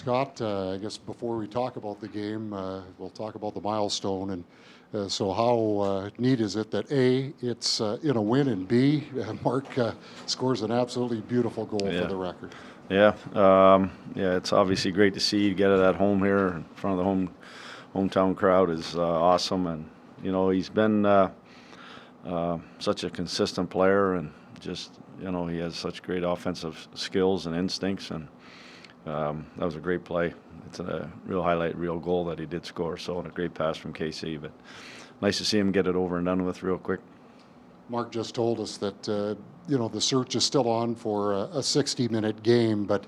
Scott, I guess before we talk about the game, we'll talk about the milestone. And so how neat is it that A, it's in a win, and B, Mark scores an absolutely beautiful goal for the record. Yeah, it's obviously great to see you get it at home here in front of the hometown crowd is awesome. And, he's been such a consistent player, and just, he has such great offensive skills and instincts. And that was a great play. It's a real highlight, real goal that he did score. So, and a great pass from KC. But nice to see him get it over and done with real quick. Mark just told us that, the search is still on for a 60-minute game. But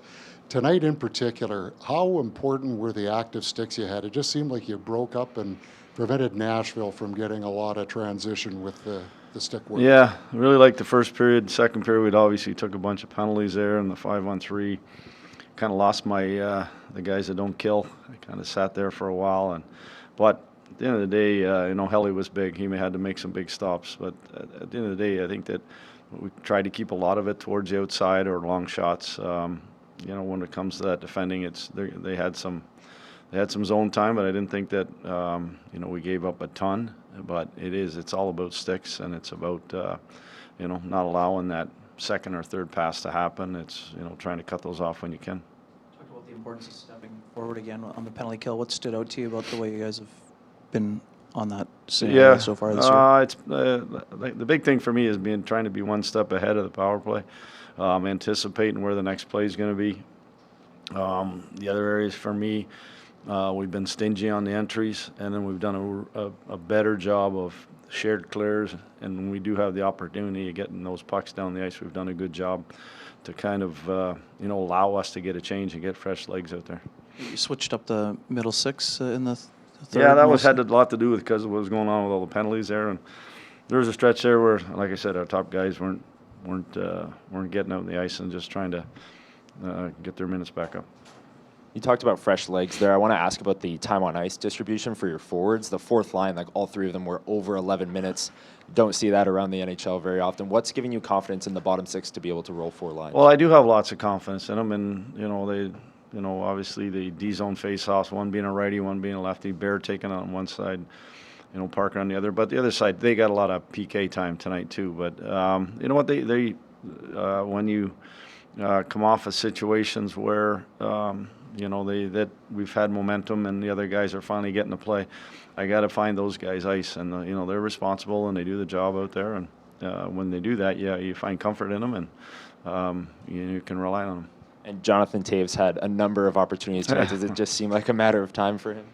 tonight in particular, how important were the active sticks you had? It just seemed like you broke up and prevented Nashville from getting a lot of transition with the stick work. Yeah, I really liked the first period. Second period, we obviously took a bunch of penalties there, and the 5-on-3 kind of lost my the guys that don't kill. I kind of sat there for a while, but at the end of the day, Helly was big. He had to make some big stops, but at the end of the day, I think that we tried to keep a lot of it towards the outside or long shots. When it comes to that defending, they had some zone time, but I didn't think that we gave up a ton. But it's all about sticks, and it's about not allowing that second or third pass to happen. It's trying to cut those off when you can. Talk about the importance of stepping forward again on the penalty kill. What stood out to you about the way you guys have been on that scenario so far this year? It's the big thing for me is trying to be one step ahead of the power play, anticipating where the next play is going to be. The other areas for me, we've been stingy on the entries, and then we've done a better job of shared clears, and when we do have the opportunity of getting those pucks down the ice, we've done a good job to kind of allow us to get a change and get fresh legs out there. You switched up the middle six in the third. Yeah, that had a lot to do with because of what was going on with all the penalties there, and there was a stretch there where, like I said, our top guys weren't getting out on the ice and just trying to get their minutes back up. You talked about fresh legs there. I want to ask about the time on ice distribution for your forwards. The fourth line, like all three of them were over 11 minutes. Don't see that around the NHL very often. What's giving you confidence in the bottom six to be able to roll four lines? Well, I do have lots of confidence in them, and obviously the D-zone face-offs, one being a righty, one being a lefty, Bear taking on one side, Parker on the other. But the other side, they got a lot of PK time tonight too. But you know what, they when you come off of situations where that we've had momentum and the other guys are finally getting to play, I got to find those guys ice, and they're responsible and they do the job out there, and when they do that, you find comfort in them, and you can rely on them. And Jonathan Toews had a number of opportunities tonight. Does it just seem like a matter of time for him?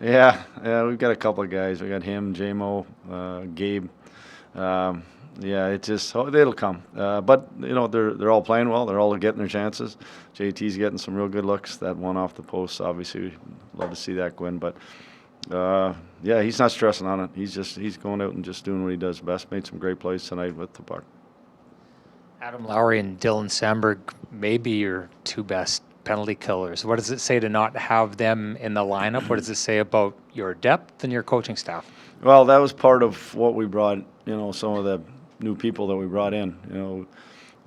Yeah, we've got a couple of guys. We got him, JMO, Gabe. It'll come. But they're all playing well. They're all getting their chances. JT's getting some real good looks. That one off the post, obviously, we'd love to see that go in. But he's not stressing on it. He's going out and just doing what he does best. Made some great plays tonight with the puck. Adam Lowry and Dylan Sandberg may be your two best penalty killers. What does it say to not have them in the lineup? What does it say about your depth and your coaching staff? Well, that was part of what we brought, some of the new people that we brought in.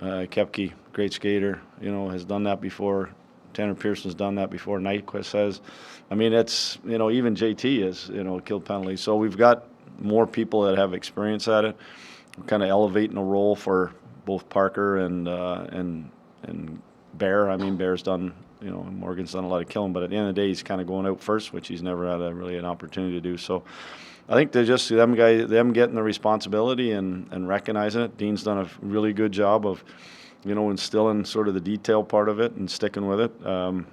Koepke, great skater, has done that before. Tanner Pearson's done that before. Nyquist has. I mean, it's, even JT has, killed penalties. So we've got more people that have experience at it. We're kind of elevating a role for both Parker and Bear. I mean, Bear's done, Morgan's done a lot of killing, but at the end of the day, he's kind of going out first, which he's never had really an opportunity to do. So I think they're just them getting the responsibility and recognizing it. Dean's done a really good job of, instilling sort of the detail part of it and sticking with it. I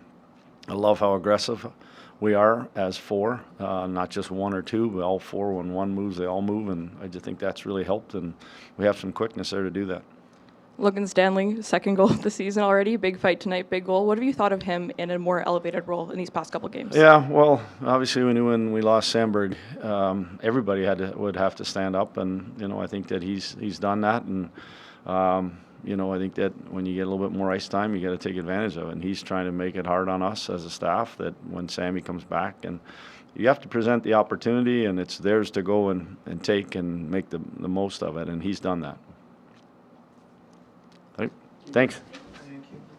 love how aggressive we are as four, not just one or two, but all four. When one moves, they all move, and I just think that's really helped, and we have some quickness there to do that. Logan Stanley, second goal of the season already. Big fight tonight, big goal. What have you thought of him in a more elevated role in these past couple games? Yeah, well, obviously we knew when we lost Sandberg, everybody would have to stand up, and I think that he's done that, and I think that when you get a little bit more ice time, you got to take advantage of it, and he's trying to make it hard on us as a staff that when Sammy comes back, and you have to present the opportunity, and it's theirs to go and take and make the most of it, and he's done that. Thanks.